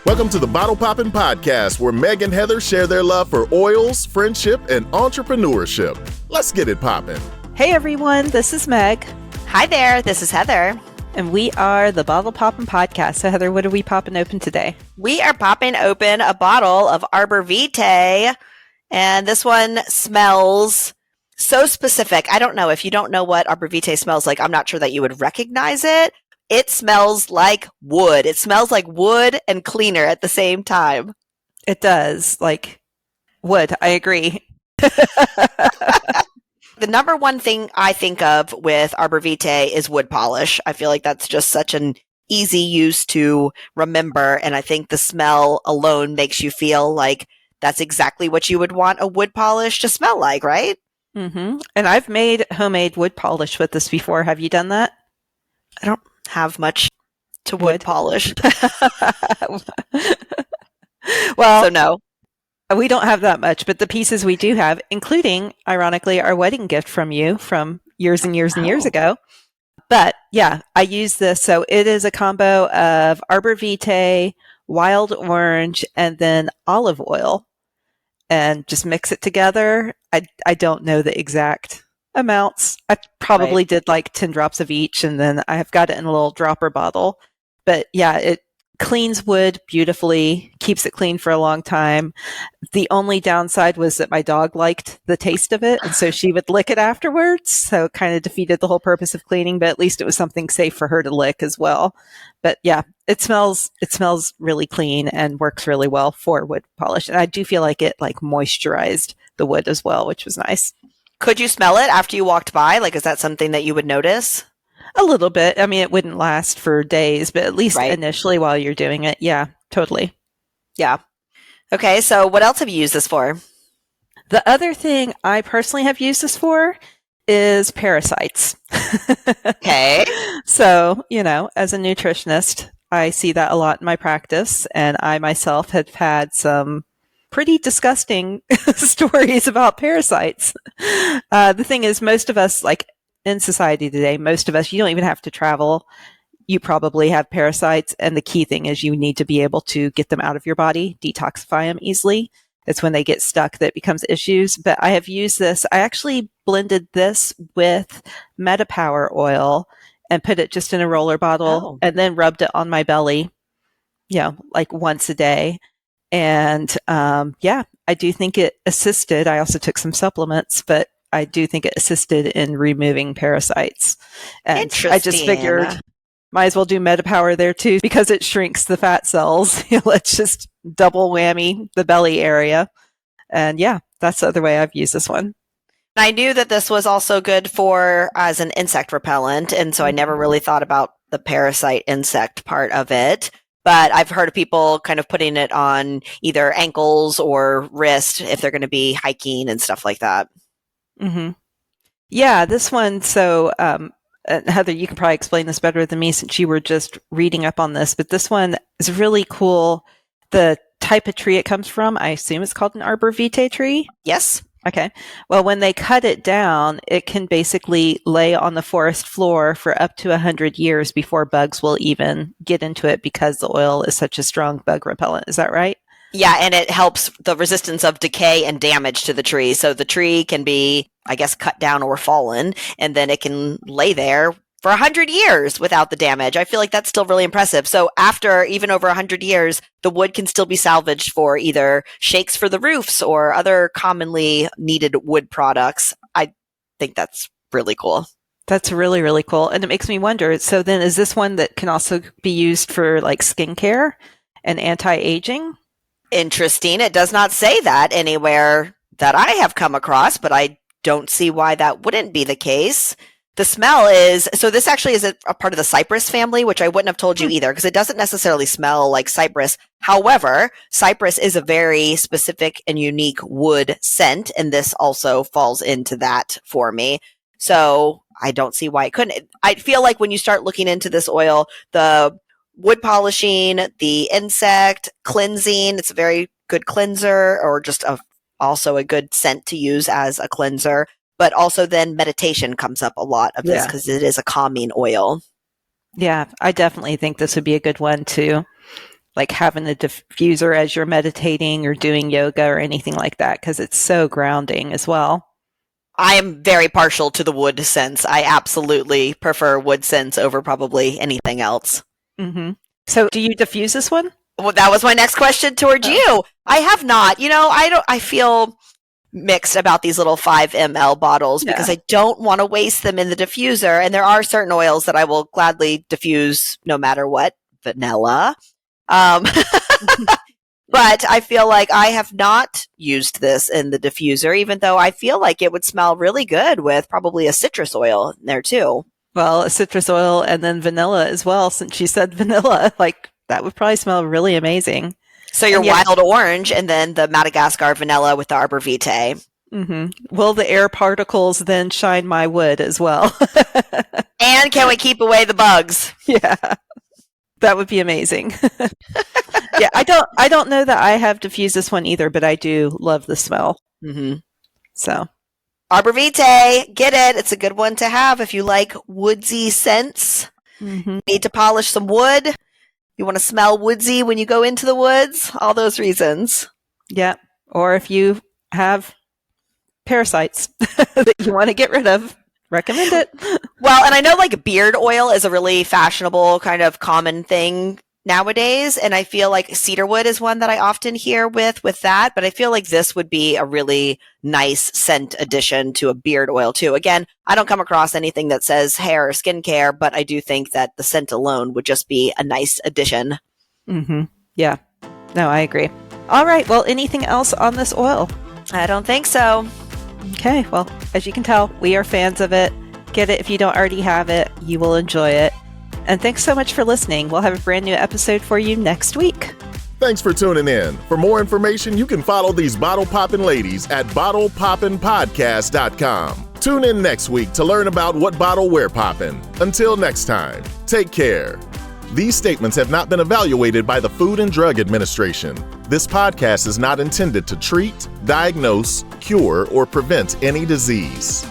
Welcome to the Bottle Poppin' Podcast, where Meg and Heather share their love for oils, friendship, and entrepreneurship. Let's get it poppin'. Hey everyone, this is Meg. Hi there, this is Heather. And we are the Bottle Poppin' Podcast. So Heather, what are we popping open today? We are popping open a bottle of Arborvitae, and this one smells so specific. I don't know. If you don't know what Arborvitae smells like, I'm not sure that you would recognize it. It smells like wood. It smells like wood and cleaner at the same time. It does, like wood. I agree. The number one thing I think of with Arborvitae is wood polish. I feel like that's just such an easy use to remember, and I think the smell alone makes you feel like that's exactly what you would want a wood polish to smell like, right? Mm-hmm. And I've made homemade wood polish with this before. Have you done that? I don't have much to wood polish. Well, so no. We don't have that much, but the pieces we do have, including, ironically, our wedding gift from you from years and years and years ago. But yeah, I use this. So it is a combo of Arborvitae, wild orange, and then olive oil, and just mix it together. I don't know the exact amounts. I probably did like 10 drops of each, and then I have got it in a little dropper bottle. But yeah, it cleans wood beautifully, keeps it clean for a long time. The only downside was that my dog liked the taste of it, and so she would lick it afterwards. So it kind of defeated the whole purpose of cleaning, but at least it was something safe for her to lick as well. But yeah, it smells really clean and works really well for wood polish. And I do feel like it like moisturized the wood as well, which was nice. Could you smell it after you walked by? Like, is that something that you would notice? A little bit. I mean, it wouldn't last for days, but at least initially while you're doing it. Yeah, totally. Yeah. Okay, so what else have you used this for? The other thing I personally have used this for is parasites. Okay. So, as a nutritionist, I see that a lot in my practice, and I myself have had some pretty disgusting stories about parasites. The thing is, most of us, like, in society today, most of us, you don't even have to travel. You probably have parasites. And the key thing is you need to be able to get them out of your body, detoxify them easily. It's when they get stuck that becomes issues. But I have used this. I actually blended this with MetaPWR oil and put it just in a roller bottle and then rubbed it on my belly, like once a day. And I do think it assisted. I also took some supplements, but I do think it assisted in removing parasites. And Interesting. I just figured might as well do MetaPWR there too, because it shrinks the fat cells. Let's just double whammy the belly area. And yeah, that's the other way I've used this one. I knew that this was also good for as an insect repellent. And so I never really thought about the parasite insect part of it. But I've heard of people kind of putting it on either ankles or wrist if they're going to be hiking and stuff like that. Mm-hmm. Yeah, this one. So, Heather, you can probably explain this better than me since you were just reading up on this, but this one is really cool. The type of tree it comes from, I assume it's called an Arborvitae tree. Yes. Okay. Well, when they cut it down, it can basically lay on the forest floor for up to 100 years before bugs will even get into it because the oil is such a strong bug repellent. Is that right? Yeah, and it helps the resistance of decay and damage to the tree. So the tree can be, I guess, cut down or fallen, and then it can lay there for 100 years without the damage. I feel like that's still really impressive. So after even over 100 years, the wood can still be salvaged for either shakes for the roofs or other commonly needed wood products. I think that's really cool. That's really, really cool. And it makes me wonder, so then is this one that can also be used for like skincare and anti-aging? Interesting. It does not say that anywhere that I have come across, but I don't see why that wouldn't be the case. The smell is, so this actually is a part of the cypress family, which I wouldn't have told you either, because it doesn't necessarily smell like cypress. However, cypress is a very specific and unique wood scent, and this also falls into that for me. So I don't see why it couldn't. I feel like when you start looking into this oil, the wood polishing, the insect cleansing, it's a very good cleanser, or just also a good scent to use as a cleanser. But also then meditation comes up a lot of this because it is a calming oil. Yeah, I definitely think this would be a good one to like having a diffuser as you're meditating or doing yoga or anything like that, because it's so grounding as well. I am very partial to the wood scents. I absolutely prefer wood scents over probably anything else. Mm-hmm. So do you diffuse this one? Well, that was my next question towards you. I have not. I feel mixed about these little 5 ml bottles because I don't want to waste them in the diffuser. And there are certain oils that I will gladly diffuse no matter what. Vanilla. But I feel like I have not used this in the diffuser, even though I feel like it would smell really good with probably a citrus oil in there too. Well, a citrus oil and then vanilla as well, since you said vanilla, like that would probably smell really amazing. So your wild orange and then the Madagascar vanilla with the Arborvitae. Mm-hmm. Will the air particles then shine my wood as well? And can we keep away the bugs? Yeah, that would be amazing. Yeah, I don't know that I have diffused this one either, but I do love the smell. Mm-hmm. So, Arborvitae, get it. It's a good one to have if you like woodsy scents. mm-hmm. Need to polish some wood. You want to smell woodsy when you go into the woods. All those reasons. Yeah, or if you have parasites that you want to get rid of, recommend it. Well, and I know like beard oil is a really fashionable kind of common thing nowadays, and I feel like cedarwood is one that I often hear with that, but I feel like this would be a really nice scent addition to a beard oil too. Again, I don't come across anything that says hair or skincare, but I do think that the scent alone would just be a nice addition. Mm-hmm. Yeah. No, I agree. All right. Well, anything else on this oil? I don't think so. Okay. Well, as you can tell, we are fans of it. Get it if you don't already have it. You will enjoy it. And thanks so much for listening. We'll have a brand new episode for you next week. Thanks for tuning in. For more information, you can follow these bottle poppin' ladies at bottlepoppinpodcast.com. Tune in next week to learn about what bottle we're poppin'. Until next time, take care. These statements have not been evaluated by the Food and Drug Administration. This podcast is not intended to treat, diagnose, cure, or prevent any disease.